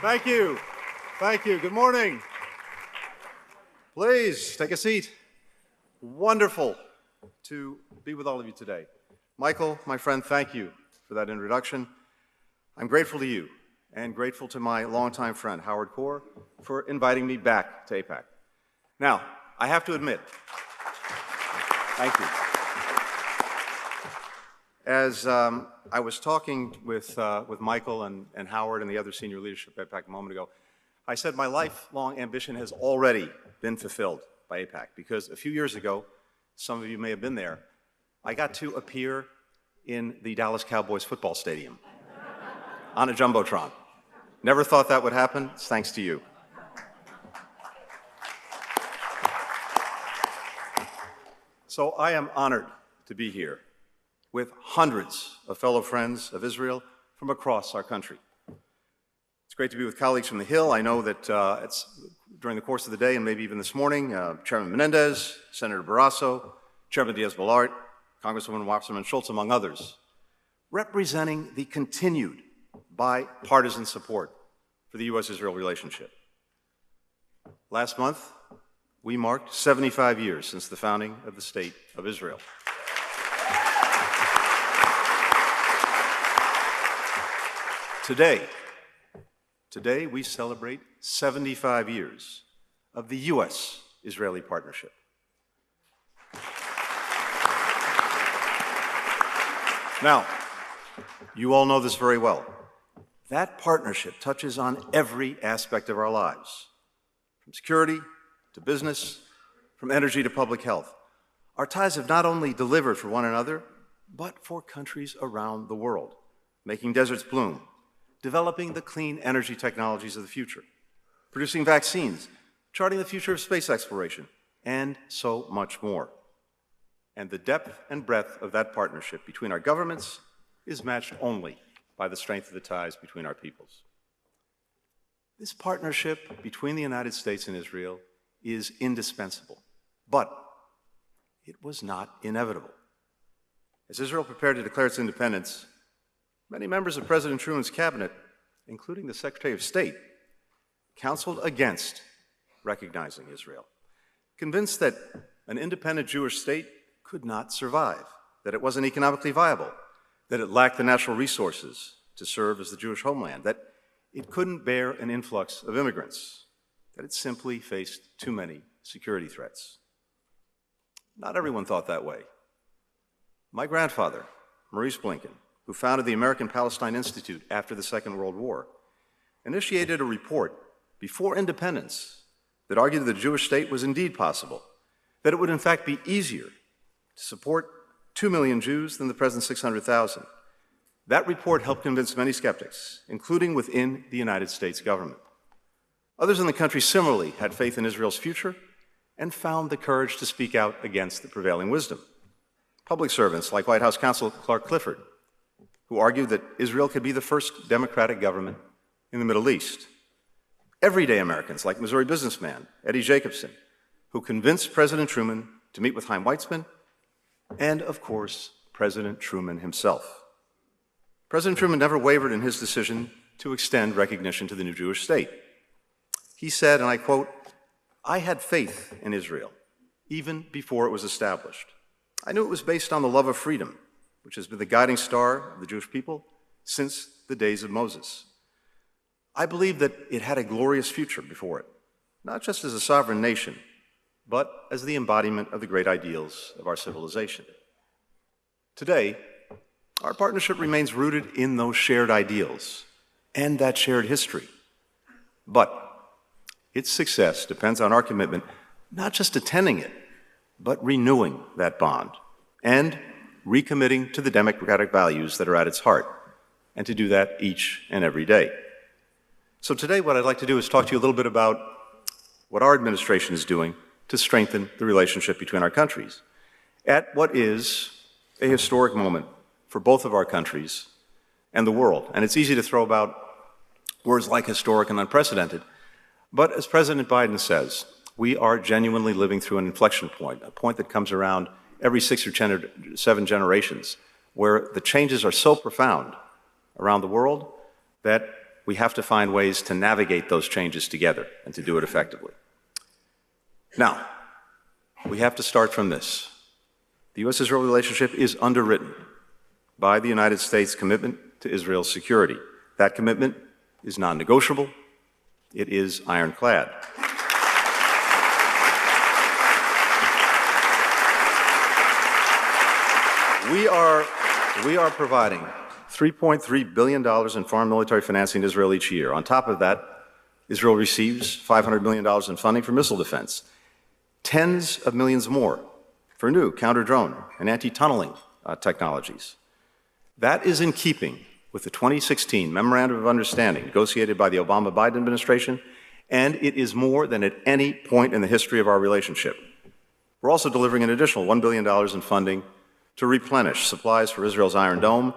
Thank you. Thank you. Good morning. Please take a seat. Wonderful to be with all of you today. Michael, my friend, thank you for that introduction. I'm grateful to you and grateful to my longtime friend, Howard Kaur, for inviting me back to AIPAC. Now, I have to admit, thank you. As I was talking with Michael and Howard and the other senior leadership at AIPAC a moment ago, I said my lifelong ambition has already been fulfilled by AIPAC because a few years ago, some of you may have been there, I got to appear in the Dallas Cowboys football stadium on a Jumbotron. Never thought that would happen. It's thanks to you. So I am honored to be here with hundreds of fellow friends of Israel from across our country. It's great to be with colleagues from the Hill. I know that it's during the course of the day and maybe even this morning, Chairman Menendez, Senator Barrasso, Chairman Diaz-Balart, Congresswoman Wasserman Schultz, among others, representing the continued bipartisan support for the U.S.-Israel relationship. Last month, we marked 75 years since the founding of the State of Israel. Today we celebrate 75 years of the U.S.-Israeli partnership. Now, you all know this very well. That partnership touches on every aspect of our lives, from security to business, from energy to public health. Our ties have not only delivered for one another, but for countries around the world, making deserts bloom, developing the clean energy technologies of the future, producing vaccines, charting the future of space exploration, and so much more. And the depth and breadth of that partnership between our governments is matched only by the strength of the ties between our peoples. This partnership between the United States and Israel is indispensable, but it was not inevitable. As Israel prepared to declare its independence, many members of President Truman's cabinet, including the Secretary of State, counseled against recognizing Israel, convinced that an independent Jewish state could not survive, that it wasn't economically viable, that it lacked the natural resources to serve as the Jewish homeland, that it couldn't bear an influx of immigrants, that it simply faced too many security threats. Not everyone thought that way. My grandfather, Maurice Blinken, who founded the American Palestine Institute after the Second World War, initiated a report before independence that argued that the Jewish state was indeed possible, that it would in fact be easier to support 2 million Jews than the present 600,000. That report helped convince many skeptics, including within the United States government. Others in the country similarly had faith in Israel's future and found the courage to speak out against the prevailing wisdom. Public servants like White House counsel Clark Clifford, who argued that Israel could be the first democratic government in the Middle East. Everyday Americans like Missouri businessman Eddie Jacobson, who convinced President Truman to meet with Chaim Weizmann, and of course, President Truman himself. President Truman never wavered in his decision to extend recognition to the new Jewish state. He said, and I quote, "I had faith in Israel, even before it was established. I knew it was based on the love of freedom, which has been the guiding star of the Jewish people since the days of Moses. I believed that it had a glorious future before it, not just as a sovereign nation, but as the embodiment of the great ideals of our civilization." Today, our partnership remains rooted in those shared ideals and that shared history. But its success depends on our commitment not just attending it, but renewing that bond and recommitting to the democratic values that are at its heart, and to do that each and every day. So today what I'd like to do is talk to you a little bit about what our administration is doing to strengthen the relationship between our countries at what is a historic moment for both of our countries and the world. And it's easy to throw about words like historic and unprecedented, but as President Biden says, we are genuinely living through an inflection point, a point that comes around every 6 or 7 generations, where the changes are so profound around the world that we have to find ways to navigate those changes together and to do it effectively. Now, we have to start from this. The U.S.-Israel relationship is underwritten by the United States' commitment to Israel's security. That commitment is non-negotiable. It is ironclad. We are providing $3.3 billion in foreign military financing to Israel each year. On top of that, Israel receives $500 million in funding for missile defense, tens of millions more for new counter-drone and anti-tunneling technologies. That is in keeping with the 2016 Memorandum of Understanding negotiated by the Obama-Biden administration, and it is more than at any point in the history of our relationship. We're also delivering an additional $1 billion in funding to replenish supplies for Israel's Iron Dome,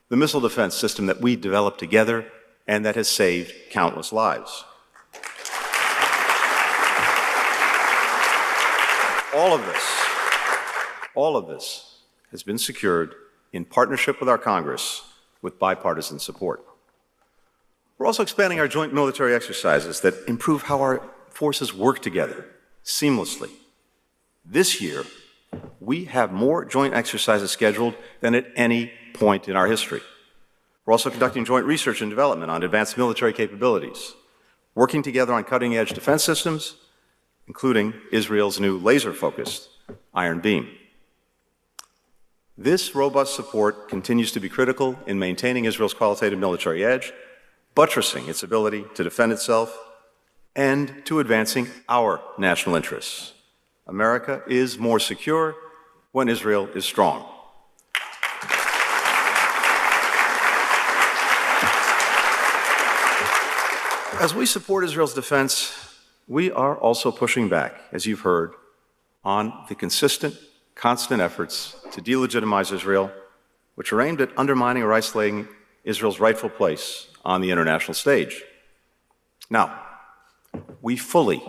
the missile defense system that we developed together and that has saved countless lives. All of this has been secured in partnership with our Congress with bipartisan support. We're also expanding our joint military exercises that improve how our forces work together seamlessly. This year, we have more joint exercises scheduled than at any point in our history. We're also conducting joint research and development on advanced military capabilities, working together on cutting-edge defense systems, including Israel's new laser-focused Iron Beam. This robust support continues to be critical in maintaining Israel's qualitative military edge, buttressing its ability to defend itself, and to advancing our national interests. America is more secure when Israel is strong. As we support Israel's defense, we are also pushing back, as you've heard, on the consistent, constant efforts to delegitimize Israel, which are aimed at undermining or isolating Israel's rightful place on the international stage. Now, we fully,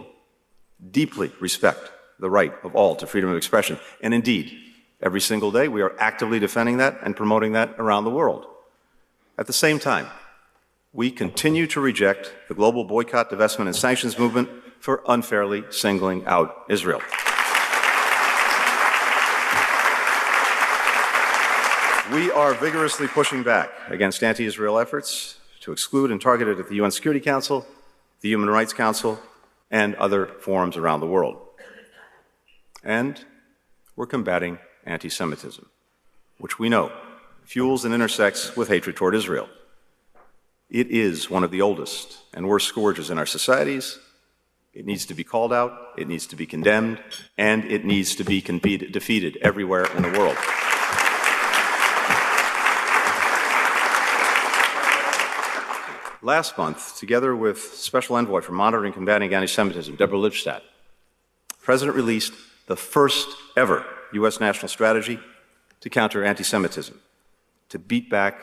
deeply respect the right of all to freedom of expression, and indeed, every single day we are actively defending that and promoting that around the world. At the same time, we continue to reject the global boycott, divestment, and sanctions movement for unfairly singling out Israel. We are vigorously pushing back against anti-Israel efforts to exclude and target it at the UN Security Council, the Human Rights Council, and other forums around the world. And we're combating anti-Semitism, which we know fuels and intersects with hatred toward Israel. It is one of the oldest and worst scourges in our societies. It needs to be called out, it needs to be condemned, and it needs to be defeated everywhere in the world. Last month, together with Special Envoy for Monitoring and Combating Anti-Semitism, Deborah Lipstadt, the President released the first ever U.S. national strategy to counter anti-Semitism, to beat back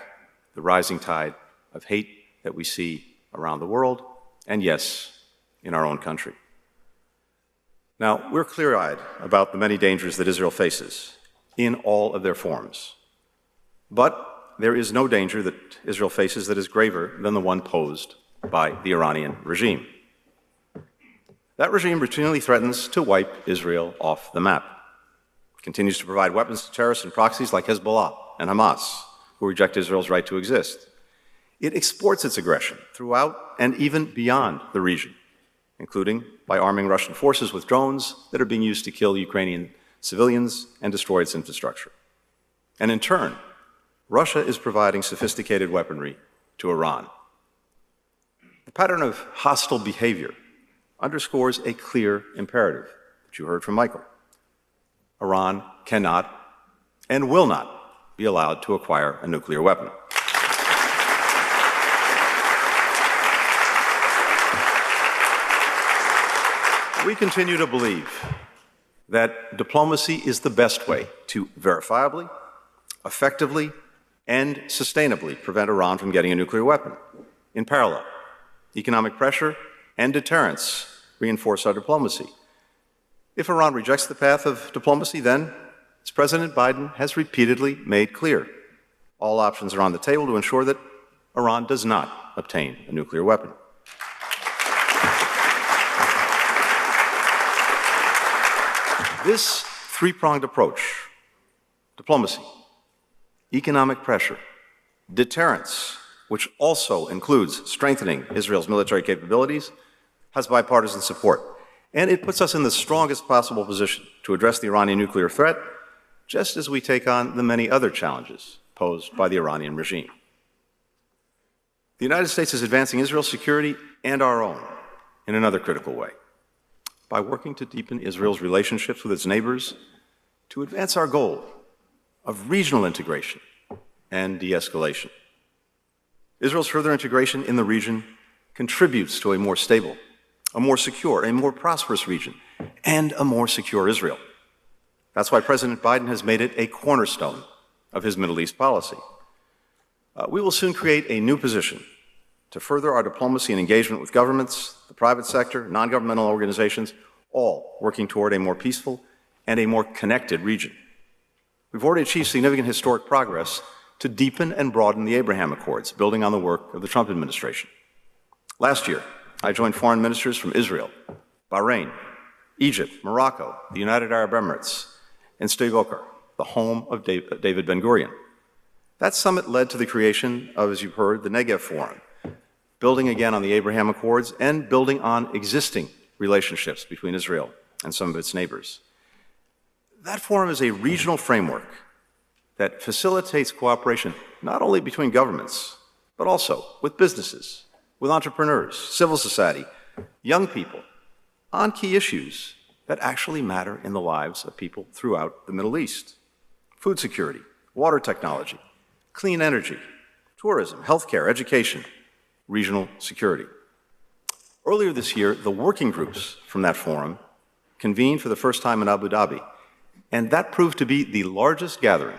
the rising tide of hate that we see around the world, and yes, in our own country. Now, we're clear-eyed about the many dangers that Israel faces in all of their forms. But there is no danger that Israel faces that is graver than the one posed by the Iranian regime. That regime routinely threatens to wipe Israel off the map. It continues to provide weapons to terrorists and proxies like Hezbollah and Hamas, who reject Israel's right to exist. It exports its aggression throughout and even beyond the region, including by arming Russian forces with drones that are being used to kill Ukrainian civilians and destroy its infrastructure. And in turn, Russia is providing sophisticated weaponry to Iran. The pattern of hostile behavior underscores a clear imperative that you heard from Michael. Iran cannot and will not be allowed to acquire a nuclear weapon. We continue to believe that diplomacy is the best way to verifiably, effectively, and sustainably prevent Iran from getting a nuclear weapon. In parallel, economic pressure and deterrence reinforce our diplomacy. If Iran rejects the path of diplomacy, then, as President Biden has repeatedly made clear, all options are on the table to ensure that Iran does not obtain a nuclear weapon. This three-pronged approach, diplomacy, economic pressure, deterrence, which also includes strengthening Israel's military capabilities, has bipartisan support. And it puts us in the strongest possible position to address the Iranian nuclear threat, just as we take on the many other challenges posed by the Iranian regime. The United States is advancing Israel's security and our own in another critical way, by working to deepen Israel's relationships with its neighbors, to advance our goal of regional integration and de-escalation. Israel's further integration in the region contributes to a more stable, a more secure, a more prosperous region, and a more secure Israel. That's why President Biden has made it a cornerstone of his Middle East policy. We will soon create a new position to further our diplomacy and engagement with governments, the private sector, non-governmental organizations, all working toward a more peaceful and a more connected region. We've already achieved significant historic progress to deepen and broaden the Abraham Accords, building on the work of the Trump administration. Last year, I joined foreign ministers from Israel, Bahrain, Egypt, Morocco, the United Arab Emirates, and Sde Boker, the home of David Ben-Gurion. That summit led to the creation of, as you've heard, the Negev Forum, building again on the Abraham Accords and building on existing relationships between Israel and some of its neighbors. That forum is a regional framework that facilitates cooperation not only between governments, but also with businesses, with entrepreneurs, civil society, young people, on key issues that actually matter in the lives of people throughout the Middle East. Food security, water technology, clean energy, tourism, healthcare, education, regional security. Earlier this year, the working groups from that forum convened for the first time in Abu Dhabi, and that proved to be the largest gathering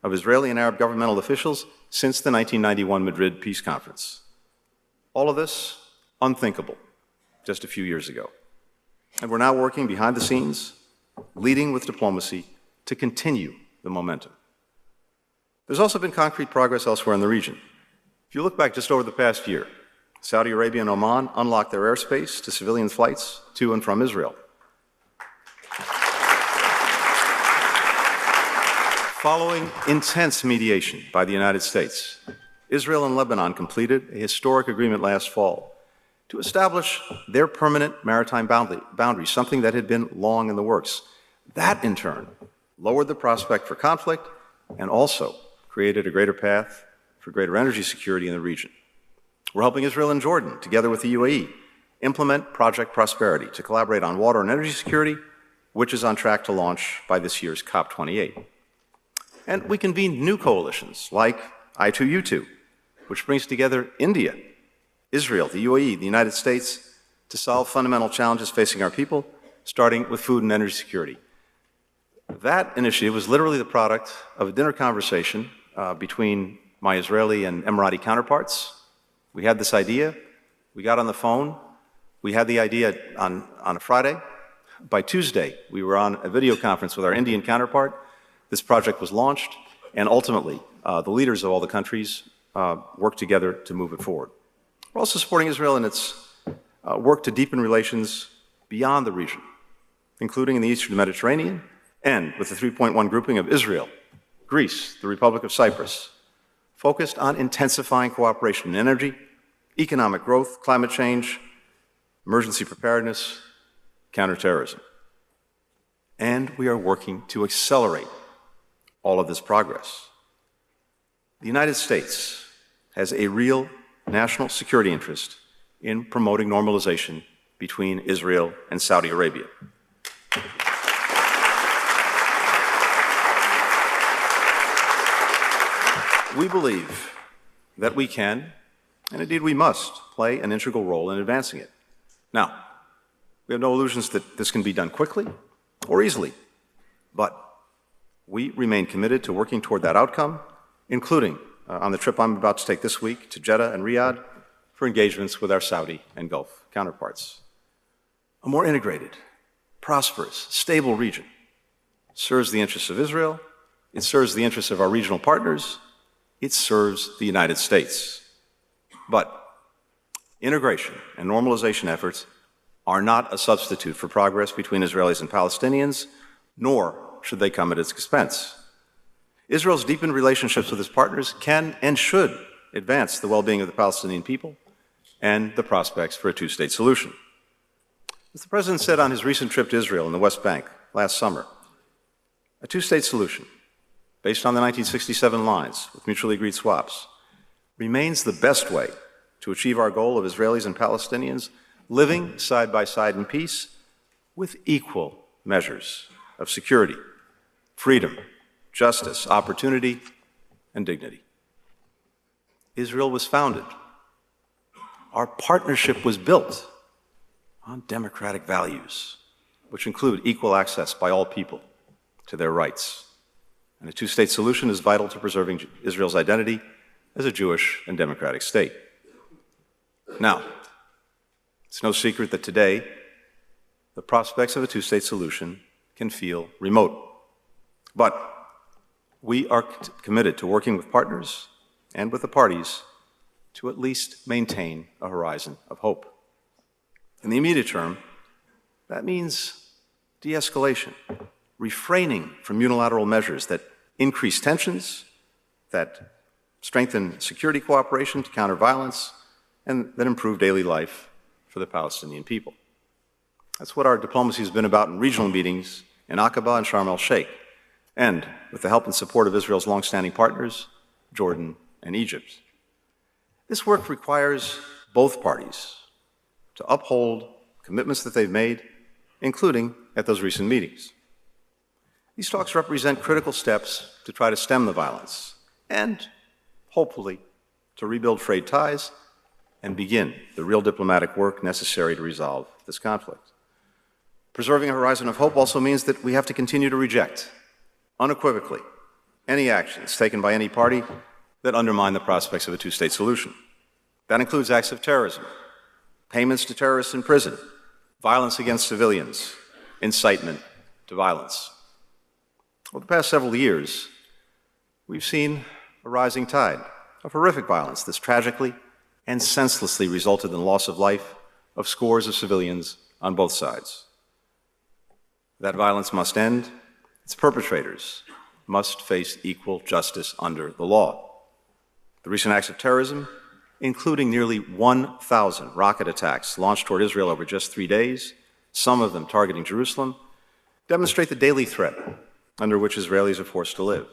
of Israeli and Arab governmental officials since the 1991 Madrid Peace Conference. All of this, unthinkable just a few years ago. And we're now working behind the scenes, leading with diplomacy to continue the momentum. There's also been concrete progress elsewhere in the region. If you look back just over the past year, Saudi Arabia and Oman unlocked their airspace to civilian flights to and from Israel. Following intense mediation by the United States, Israel and Lebanon completed a historic agreement last fall to establish their permanent maritime boundary, something that had been long in the works. That, in turn, lowered the prospect for conflict and also created a greater path for greater energy security in the region. We're helping Israel and Jordan, together with the UAE, implement Project Prosperity to collaborate on water and energy security, which is on track to launch by this year's COP28. And we convened new coalitions like I2U2, which brings together India, Israel, the UAE, the United States, to solve fundamental challenges facing our people, starting with food and energy security. That initiative was literally the product of a dinner conversation between my Israeli and Emirati counterparts. We had this idea, we got on the phone, we had the idea on a Friday. By Tuesday, we were on a video conference with our Indian counterpart. This project was launched, and ultimately, the leaders of all the countries worked together to move it forward. We're also supporting Israel in its work to deepen relations beyond the region, including in the Eastern Mediterranean, and with the 3.1 grouping of Israel, Greece, the Republic of Cyprus, focused on intensifying cooperation in energy, economic growth, climate change, emergency preparedness, counterterrorism. And we are working to accelerate all of this progress. The United States has a real national security interest in promoting normalization between Israel and Saudi Arabia. We believe that we can, and indeed we must, play an integral role in advancing it. Now, we have no illusions that this can be done quickly or easily, but we remain committed to working toward that outcome, including on the trip I'm about to take this week to Jeddah and Riyadh for engagements with our Saudi and Gulf counterparts. A more integrated, prosperous, stable region serves the interests of Israel, it serves the interests of our regional partners, it serves the United States. But integration and normalization efforts are not a substitute for progress between Israelis and Palestinians, nor should they come at its expense. Israel's deepened relationships with its partners can and should advance the well-being of the Palestinian people and the prospects for a two-state solution. As the President said on his recent trip to Israel and the West Bank last summer, a two-state solution based on the 1967 lines with mutually agreed swaps remains the best way to achieve our goal of Israelis and Palestinians living side by side in peace with equal measures of security, freedom, justice, opportunity, and dignity. Israel was founded. Our partnership was built on democratic values, which include equal access by all people to their rights. And a two-state solution is vital to preserving Israel's identity as a Jewish and democratic state. Now, it's no secret that today the prospects of a two-state solution can feel remote. But we are committed to working with partners and with the parties to at least maintain a horizon of hope. In the immediate term, that means de-escalation, refraining from unilateral measures that increase tensions, that strengthen security cooperation to counter violence, and that improve daily life for the Palestinian people. That's what our diplomacy has been about in regional meetings in Aqaba and Sharm el-Sheikh, and with the help and support of Israel's longstanding partners, Jordan and Egypt. This work requires both parties to uphold commitments that they've made, including at those recent meetings. These talks represent critical steps to try to stem the violence and, hopefully, to rebuild frayed ties and begin the real diplomatic work necessary to resolve this conflict. Preserving a horizon of hope also means that we have to continue to reject, unequivocally, any actions taken by any party that undermine the prospects of a two-state solution. That includes acts of terrorism, payments to terrorists in prison, violence against civilians, incitement to violence. Over the past several years, we've seen a rising tide of horrific violence that's tragically and senselessly resulted in the loss of life of scores of civilians on both sides. That violence must end. Its perpetrators must face equal justice under the law. The recent acts of terrorism, including nearly 1,000 rocket attacks launched toward Israel over just 3 days, some of them targeting Jerusalem, demonstrate the daily threat under which Israelis are forced to live.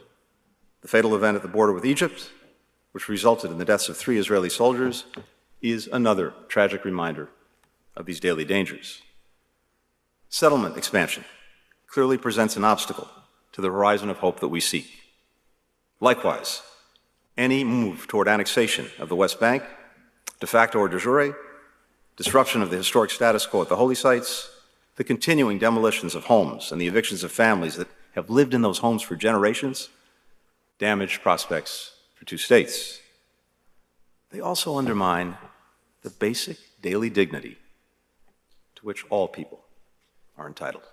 The fatal event at the border with Egypt, which resulted in the deaths of 3 Israeli soldiers, is another tragic reminder of these daily dangers. Settlement expansion clearly presents an obstacle to the horizon of hope that we seek. Likewise, any move toward annexation of the West Bank, de facto or de jure, disruption of the historic status quo at the holy sites, the continuing demolitions of homes and the evictions of families that have lived in those homes for generations, damage prospects for two states. They also undermine the basic daily dignity to which all people are entitled.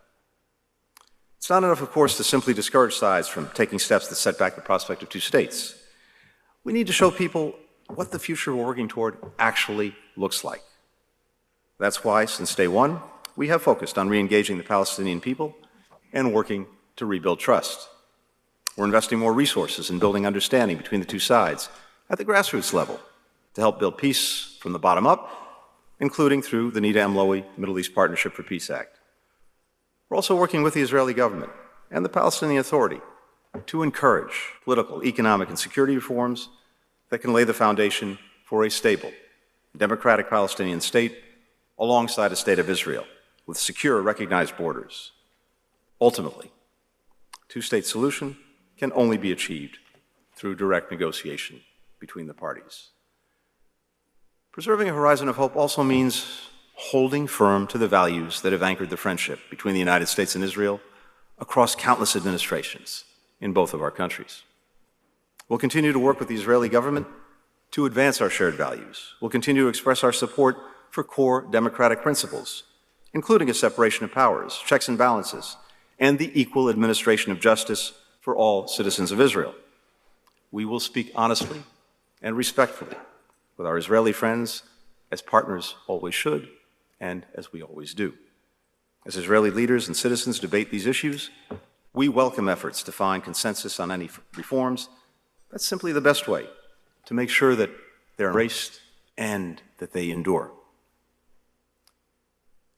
It's not enough, of course, to simply discourage sides from taking steps that set back the prospect of two states. We need to show people what the future we're working toward actually looks like. That's why, since day one, we have focused on re-engaging the Palestinian people and working to rebuild trust. We're investing more resources in building understanding between the two sides at the grassroots level to help build peace from the bottom up, including through the Nida Emlowy Middle East Partnership for Peace Act. We're also working with the Israeli government and the Palestinian Authority to encourage political, economic, and security reforms that can lay the foundation for a stable, democratic Palestinian state alongside a state of Israel with secure, recognized borders. Ultimately, a two-state solution can only be achieved through direct negotiation between the parties. Preserving a horizon of hope also means holding firm to the values that have anchored the friendship between the United States and Israel across countless administrations in both of our countries. We'll continue to work with the Israeli government to advance our shared values. We'll continue to express our support for core democratic principles, including a separation of powers, checks and balances, and the equal administration of justice for all citizens of Israel. We will speak honestly and respectfully with our Israeli friends, as partners always should, and as we always do. As Israeli leaders and citizens debate these issues, we welcome efforts to find consensus on any reforms. That's simply the best way to make sure that they're embraced and that they endure.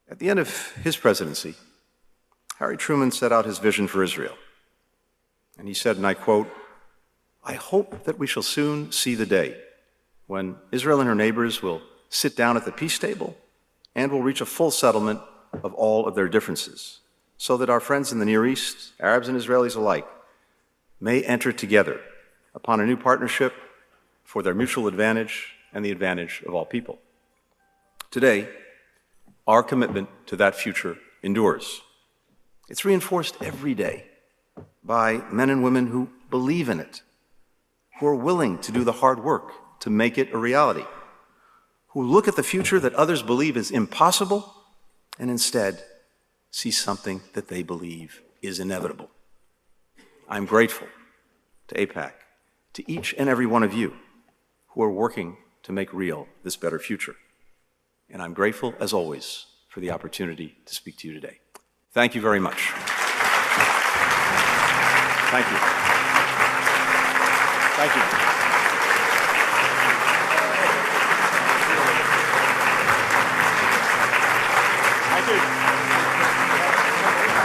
At the end of his presidency, Harry Truman set out his vision for Israel. And he said, and I quote, "I hope that we shall soon see the day when Israel and her neighbors will sit down at the peace table and will reach a full settlement of all of their differences, so that our friends in the Near East, Arabs and Israelis alike, may enter together upon a new partnership for their mutual advantage and the advantage of all people." Today, our commitment to that future endures. It's reinforced every day by men and women who believe in it, who are willing to do the hard work to make it a reality, who look at the future that others believe is impossible and instead see something that they believe is inevitable. I'm grateful to AIPAC, to each and every one of you who are working to make real this better future. And I'm grateful, as always, for the opportunity to speak to you today. Thank you very much. Thank you. Thank you.